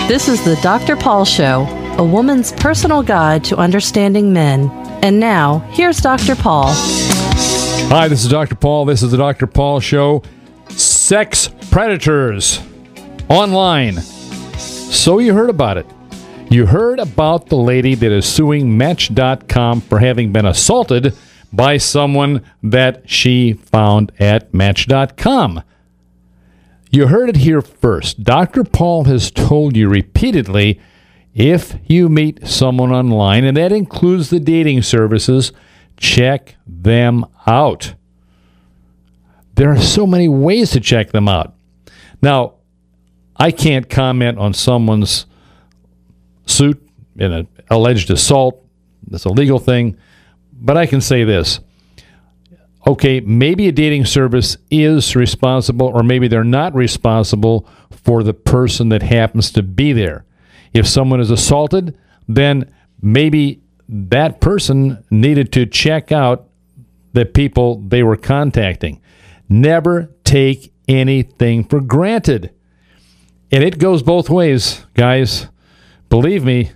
This is the Dr. Paul Show, a woman's personal guide to understanding men. And now, here's Dr. Paul. Hi, this is Dr. Paul. This is the Dr. Paul Show. Sex predators online. So you heard about it. You heard about the lady that is suing Match.com for having been assaulted by someone that she found at Match.com. You heard it here first. Dr. Paul has told you repeatedly, if you meet someone online, and that includes the dating services, check them out. There are so many ways to check them out. Now, I can't comment on someone's suit in an alleged assault. That's a legal thing. But I can say this. Okay, maybe a dating service is responsible, or maybe they're not responsible for the person that happens to be there. If someone is assaulted, then maybe that person needed to check out the people they were contacting. Never take anything for granted. And it goes both ways, guys. Believe me,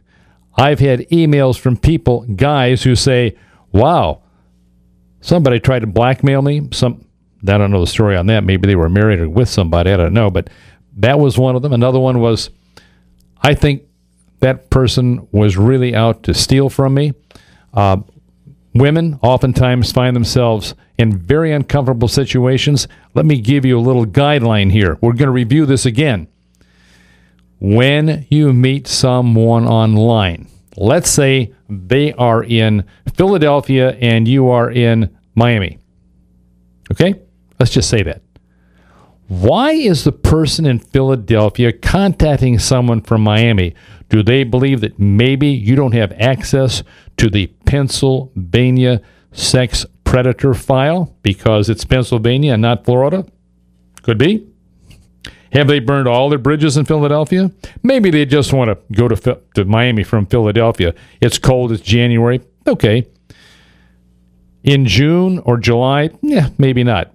I've had emails from people, guys, who say, wow, somebody tried to blackmail me. I don't know the story on that. Maybe they were married or with somebody. I don't know. But that was one of them. Another one was, I think that person was really out to steal from me. Women oftentimes find themselves in very uncomfortable situations. Let me give you a little guideline here. We're going to review this again. When you meet someone online, let's say they are in Philadelphia and you are in Miami. Okay? Let's just say that. Why is the person in Philadelphia contacting someone from Miami? Do they believe that maybe you don't have access to the Pennsylvania sex predator file because it's Pennsylvania and not Florida? Could be. Have they burned all their bridges in Philadelphia? Maybe they just want to go to Miami from Philadelphia. It's cold. It's January. Okay. In June or July? Yeah, maybe not.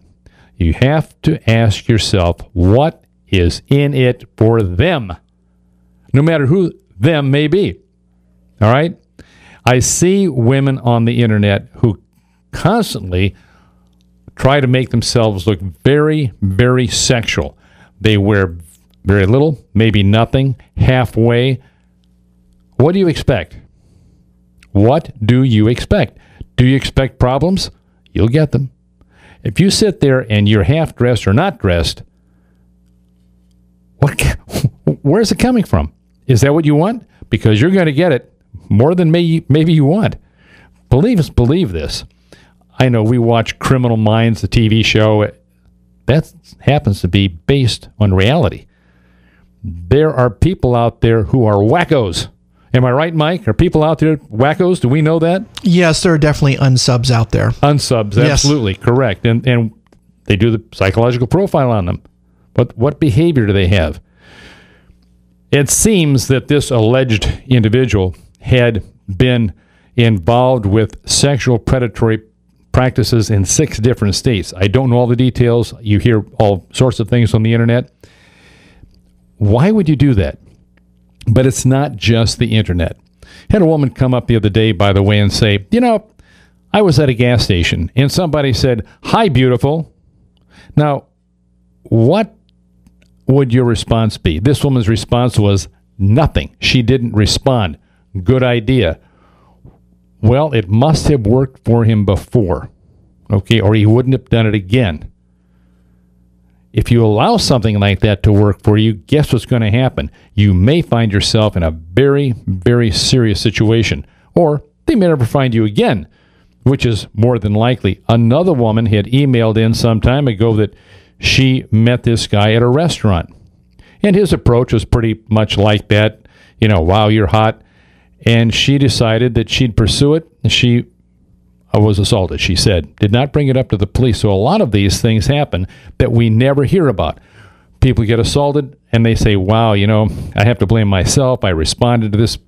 You have to ask yourself, what is in it for them? No matter who them may be. All right? I see women on the internet who constantly try to make themselves look very, very sexual. They wear very little, maybe nothing, halfway. What do you expect? What do you expect? Do you expect problems? You'll get them. If you sit there and you're half dressed or not dressed, where's it coming from? Is that what you want? Because you're going to get it more than maybe you want. Believe this. I know we watch Criminal Minds, the TV show. That happens to be based on reality. There are people out there who are wackos. Am I right, Mike? Are people out there wackos? Do we know that? Yes, there are definitely unsubs out there. Unsubs, yes. Absolutely, correct. And they do the psychological profile on them. But what behavior do they have? It seems that this alleged individual had been involved with sexual predatory practices in 6 different states. I don't know all the details. You hear all sorts of things on the internet. Why would you do that? But it's not just the internet. Had a woman come up the other day, by the way, and say, I was at a gas station and somebody said, "Hi, beautiful." Now, what would your response be? This woman's response was nothing. She didn't respond. Good idea. Well, it must have worked for him before, okay, or he wouldn't have done it again. If you allow something like that to work for you, guess what's going to happen? You may find yourself in a very, very serious situation, or they may never find you again, which is more than likely. Another woman had emailed in some time ago that she met this guy at a restaurant, and his approach was pretty much like that. Wow, you're hot. And she decided that she'd pursue it. She was assaulted, she said. Did not bring it up to the police. So a lot of these things happen that we never hear about. People get assaulted, and they say, wow, I have to blame myself. I responded to this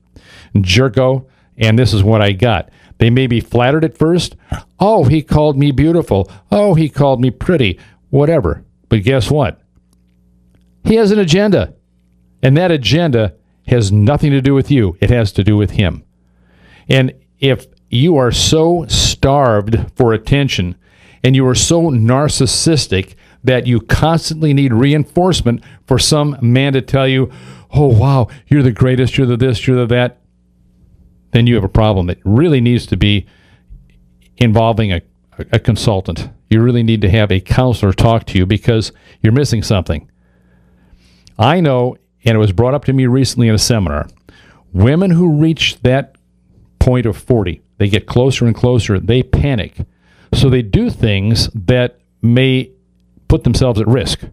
jerko, and this is what I got. They may be flattered at first. Oh, he called me beautiful. Oh, he called me pretty. Whatever. But guess what? He has an agenda. And that agenda has nothing to do with you. It has to do with him. And if you are so starved for attention and you are so narcissistic that you constantly need reinforcement for some man to tell you, oh, wow, you're the greatest, you're the this, you're the that, then you have a problem that really needs to be involving a consultant. You really need to have a counselor talk to you because you're missing something. I know, and it was brought up to me recently in a seminar, women who reach that point of 40, they get closer and closer, they panic. So they do things that may put themselves at risk.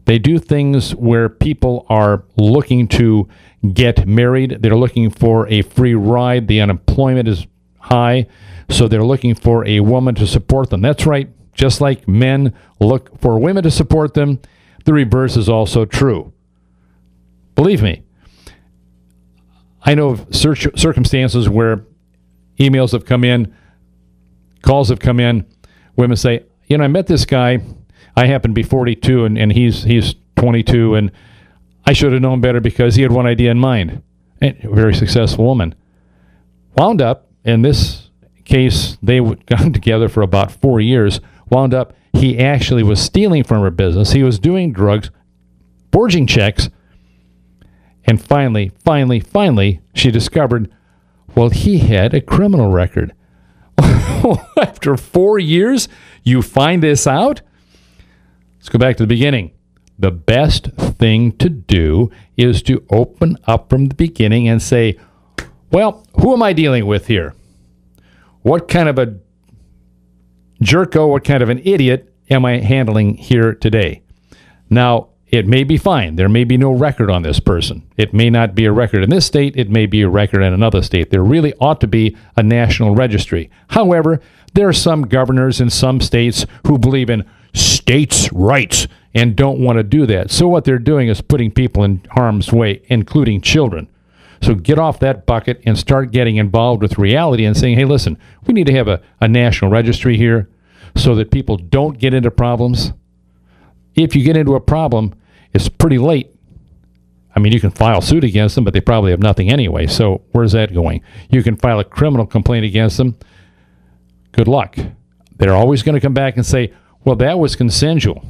They do things where people are looking to get married. They're looking for a free ride. The unemployment is high, so they're looking for a woman to support them. That's right. Just like men look for women to support them, the reverse is also true. Believe me, I know of circumstances where emails have come in, calls have come in, women say, I met this guy. I happen to be 42 and he's 22, and I should have known better because he had one idea in mind. And a very successful woman. Wound up, in this case, they got together for about 4 years. Wound up, he actually was stealing from her business. He was doing drugs, forging checks. And finally, she discovered, well, he had a criminal record. After 4 years, you find this out? Let's go back to the beginning. The best thing to do is to open up from the beginning and say, well, who am I dealing with here? What kind of a jerko, what kind of an idiot am I handling here today? Now, it may be fine. There may be no record on this person. It may not be a record in this state. It may be a record in another state. There really ought to be a national registry. However, there are some governors in some states who believe in states' rights and don't want to do that. So what they're doing is putting people in harm's way, including children. So get off that bucket and start getting involved with reality and saying, hey, listen, we need to have a national registry here so that people don't get into problems. If you get into a problem, it's pretty late. I mean, you can file suit against them, but they probably have nothing anyway. So where's that going? You can file a criminal complaint against them. Good luck. They're always going to come back and say, well, that was consensual.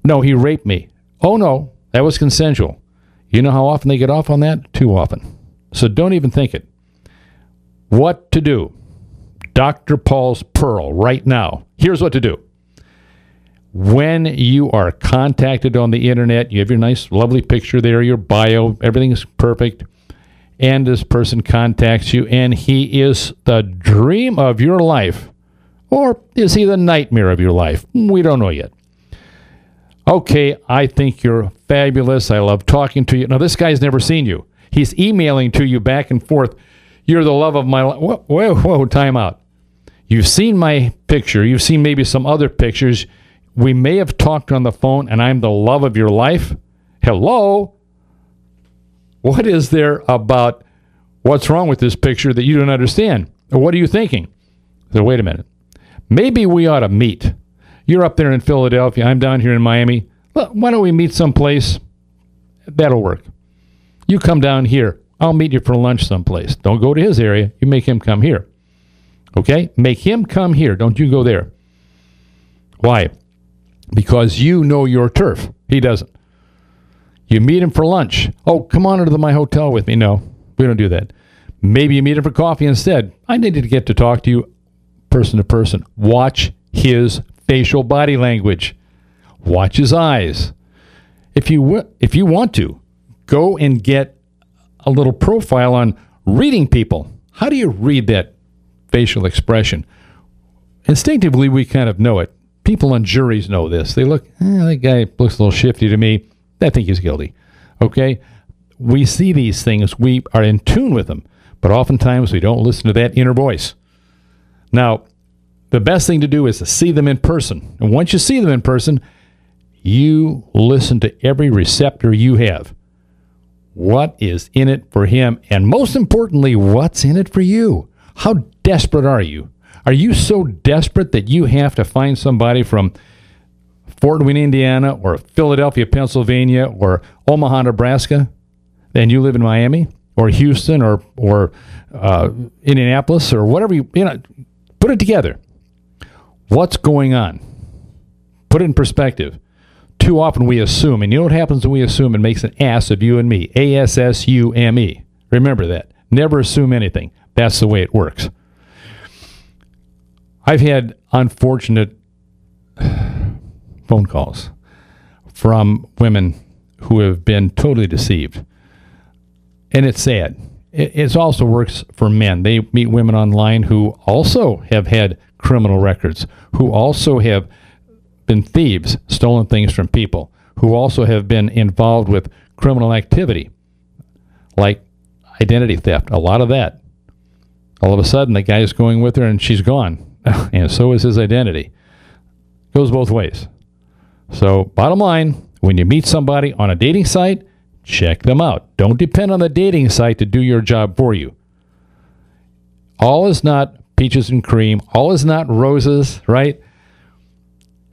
No, he raped me. Oh, no, that was consensual. You know how often they get off on that? Too often. So don't even think it. What to do? Dr. Paul's Pearl right now. Here's what to do. When you are contacted on the internet, you have your nice, lovely picture there, your bio, everything is perfect, and this person contacts you, and he is the dream of your life. Or is he the nightmare of your life? We don't know yet. Okay, I think you're fabulous. I love talking to you. Now, this guy's never seen you. He's emailing to you back and forth. You're the love of my life. Whoa, time out. You've seen my picture. You've seen maybe some other pictures. We may have talked on the phone, and I'm the love of your life. Hello? What is there about what's wrong with this picture that you don't understand? Or what are you thinking? So wait a minute. Maybe we ought to meet. You're up there in Philadelphia. I'm down here in Miami. Well, why don't we meet someplace? That'll work. You come down here. I'll meet you for lunch someplace. Don't go to his area. You make him come here. Okay? Make him come here. Don't you go there. Why? Because you know your turf. He doesn't. You meet him for lunch. Oh, come on into my hotel with me. No, we don't do that. Maybe you meet him for coffee instead. I needed to get to talk to you person to person. Watch his facial body language. Watch his eyes. If you want to, go and get a little profile on reading people. How do you read that facial expression? Instinctively, we kind of know it. People on juries know this. They look, that guy looks a little shifty to me. I think he's guilty. Okay? We see these things. We are in tune with them. But oftentimes, we don't listen to that inner voice. Now, the best thing to do is to see them in person. And once you see them in person, you listen to every receptor you have. What is in it for him? And most importantly, what's in it for you? How desperate are you? Are you so desperate that you have to find somebody from Fort Wayne, Indiana, or Philadelphia, Pennsylvania, or Omaha, Nebraska, and you live in Miami, or Houston, or Indianapolis, or whatever put it together. What's going on? Put it in perspective. Too often we assume, and you know what happens when we assume? It makes an ass of you and me. ASSUME. Remember that. Never assume anything. That's the way it works. I've had unfortunate phone calls from women who have been totally deceived. And it's sad. It also works for men. They meet women online who also have had criminal records, who also have been thieves, stolen things from people, who also have been involved with criminal activity, like identity theft, a lot of that. All of a sudden, the guy's going with her and she's gone, and so is his identity. Goes both ways. So, bottom line, when you meet somebody on a dating site, check them out. Don't depend on the dating site to do your job for you. All is not peaches and cream. All is not roses, right?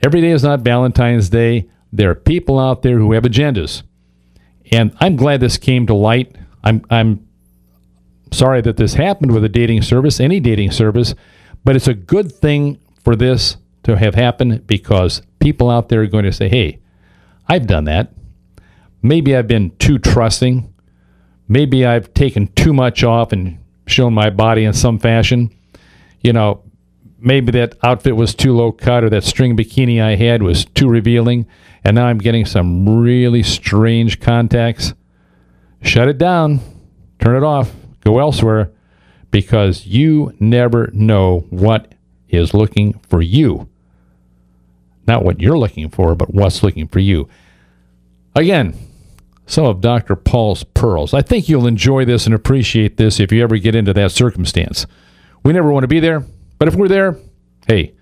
Every day is not Valentine's Day. There are people out there who have agendas. And I'm glad this came to light. I'm sorry that this happened with a dating service, any dating service, but it's a good thing for this to have happened because people out there are going to say, hey, I've done that. Maybe I've been too trusting. Maybe I've taken too much off and shown my body in some fashion. Maybe that outfit was too low cut or that string bikini I had was too revealing, and now I'm getting some really strange contacts. Shut it down. Turn it off. Go elsewhere, because you never know what is looking for you. Not what you're looking for, but what's looking for you. Again, some of Dr. Paul's pearls. I think you'll enjoy this and appreciate this if you ever get into that circumstance. We never want to be there. But if we're there, hey,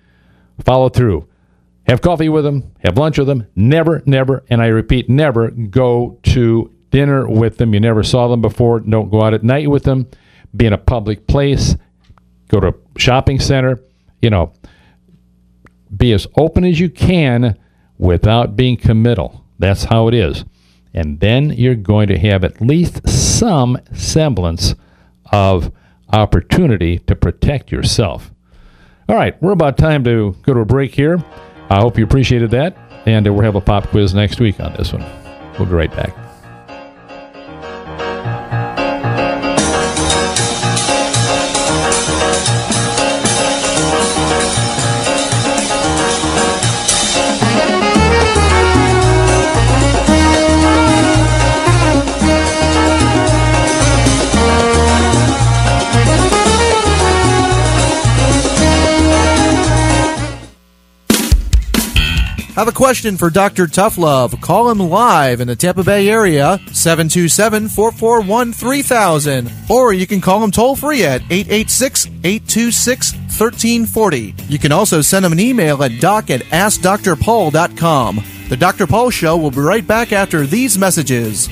follow through. Have coffee with them. Have lunch with them. Never, and I repeat, never go to dinner with them. You never saw them before. Don't go out at night with them. Be in a public place. Go to a shopping center. Be as open as you can without being committal. That's how it is. And then you're going to have at least some semblance of opportunity to protect yourself. All right, we're about time to go to a break here. I hope you appreciated that, and we'll have a pop quiz next week on this one. We'll be right back. Have a question for Dr. Tough Love? Call him live in the Tampa Bay area, 727-441-3000. Or you can call him toll-free at 886-826-1340. You can also send him an email at doc@askdrpaul.com. The Dr. Paul Show will be right back after these messages.